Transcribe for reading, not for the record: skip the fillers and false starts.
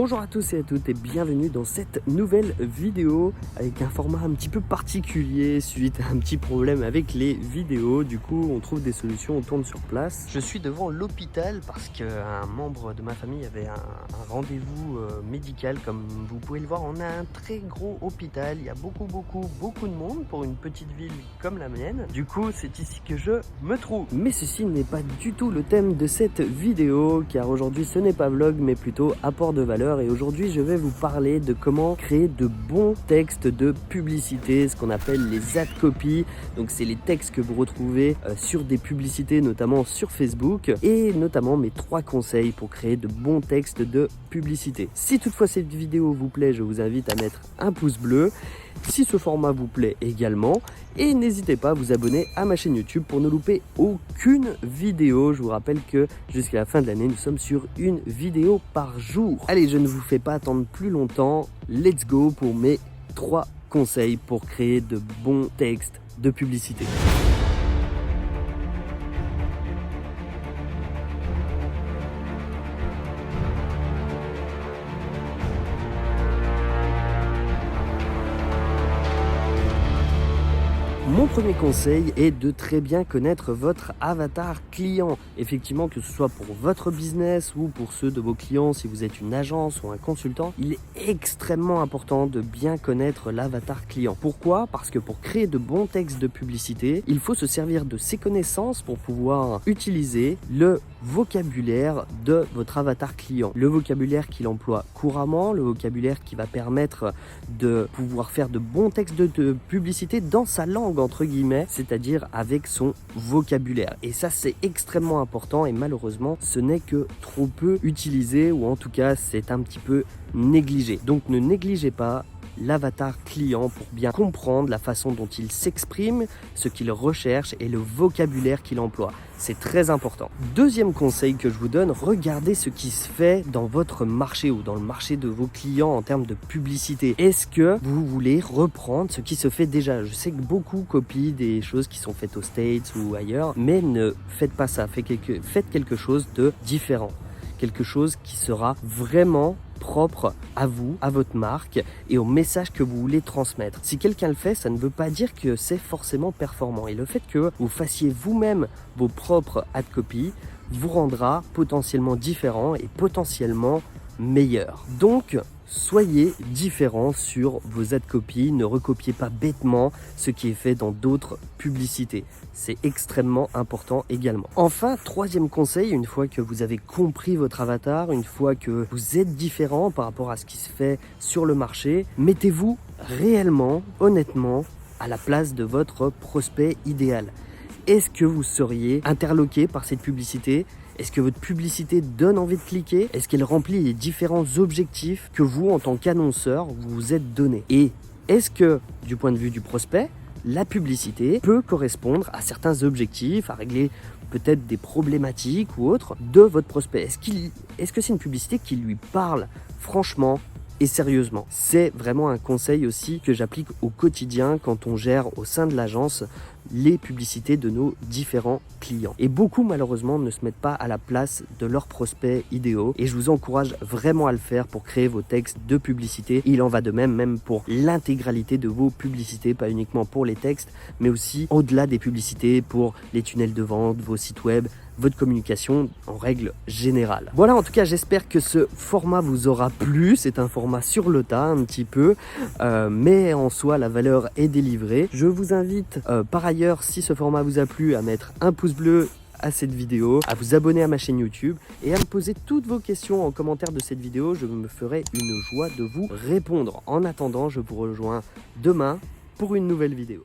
Bonjour à tous et à toutes et bienvenue dans cette nouvelle vidéo avec un format un petit peu particulier suite à un petit problème avec les vidéos. Du coup, on trouve des solutions, on tourne sur place. Je suis devant l'hôpital parce qu'un membre de ma famille avait un rendez-vous médical. Comme vous pouvez le voir, on a un très gros hôpital. Il y a beaucoup de monde pour une petite ville comme la mienne. Du coup, c'est ici que je me trouve. Mais ceci n'est pas du tout le thème de cette vidéo car aujourd'hui, ce n'est pas vlog mais plutôt apport de valeur. Et aujourd'hui je vais vous parler de comment créer de bons textes de publicité, ce qu'on appelle les ad copy. Donc c'est les textes que vous retrouvez sur des publicités, notamment sur Facebook, et notamment mes 3 conseils pour créer de bons textes de publicité. Si toutefois cette vidéo vous plaît, je vous invite à mettre un pouce bleu si ce format vous plaît également, et n'hésitez pas à vous abonner à ma chaîne YouTube pour ne louper aucune vidéo. Je vous rappelle que jusqu'à la fin de l'année, nous sommes sur une vidéo par jour. Allez, je ne vous fais pas attendre plus longtemps, let's go pour mes 3 conseils pour créer de bons textes de publicité. Mon premier conseil est de très bien connaître votre avatar client. Effectivement, que ce soit pour votre business ou pour ceux de vos clients, si vous êtes une agence ou un consultant, il est extrêmement important de bien connaître l'avatar client. Pourquoi ? Parce que pour créer de bons textes de publicité, il faut se servir de ses connaissances pour pouvoir utiliser le vocabulaire de votre avatar client. Le vocabulaire qu'il emploie couramment, le vocabulaire qui va permettre de pouvoir faire de bons textes de publicité dans sa langue, entre guillemets, c'est-à-dire avec son vocabulaire. Et ça, c'est extrêmement important et malheureusement, ce n'est que trop peu utilisé, ou en tout cas, c'est un petit peu négligé. Donc ne négligez pas l'avatar client pour bien comprendre la façon dont il s'exprime, ce qu'il recherche et le vocabulaire qu'il emploie. C'est très important. Deuxième conseil que je vous donne, regardez ce qui se fait dans votre marché ou dans le marché de vos clients en termes de publicité. Est-ce que vous voulez reprendre ce qui se fait déjà ? Je sais que beaucoup copient des choses qui sont faites aux States ou ailleurs, mais ne faites pas ça. Faites quelque chose de différent. Quelque chose qui sera vraiment propre à vous, à votre marque et au message que vous voulez transmettre. Si quelqu'un le fait, ça ne veut pas dire que c'est forcément performant. Et le fait que vous fassiez vous-même vos propres ad copy vous rendra potentiellement différent et potentiellement meilleur. Donc, soyez différents sur vos ad copy, ne recopiez pas bêtement ce qui est fait dans d'autres publicités. C'est extrêmement important également. Enfin, troisième conseil, une fois que vous avez compris votre avatar, une fois que vous êtes différent par rapport à ce qui se fait sur le marché, mettez-vous réellement, honnêtement, à la place de votre prospect idéal. Est-ce que vous seriez interloqué par cette publicité ? Est-ce que votre publicité donne envie de cliquer ? Est-ce qu'elle remplit les différents objectifs que vous, en tant qu'annonceur, vous vous êtes donné ? Et est-ce que, du point de vue du prospect, la publicité peut correspondre à certains objectifs, à régler peut-être des problématiques ou autres de votre prospect ? Est-ce que c'est une publicité qui lui parle franchement et sérieusement ? C'est vraiment un conseil aussi que j'applique au quotidien quand on gère au sein de l'agence les publicités de nos différents clients. Et beaucoup malheureusement ne se mettent pas à la place de leurs prospects idéaux et je vous encourage vraiment à le faire pour créer vos textes de publicité. Il en va de même pour l'intégralité de vos publicités, pas uniquement pour les textes, mais aussi au-delà des publicités pour les tunnels de vente, vos sites web, votre communication en règle générale. Voilà, en tout cas, j'espère que ce format vous aura plu. C'est un format sur le tas un petit peu, mais en soi, la valeur est délivrée. Je vous invite par ailleurs, si ce format vous a plu, à mettre un pouce bleu à cette vidéo, à vous abonner à ma chaîne YouTube et à me poser toutes vos questions en commentaire de cette vidéo. Je me ferai une joie de vous répondre. En attendant, je vous rejoins demain pour une nouvelle vidéo.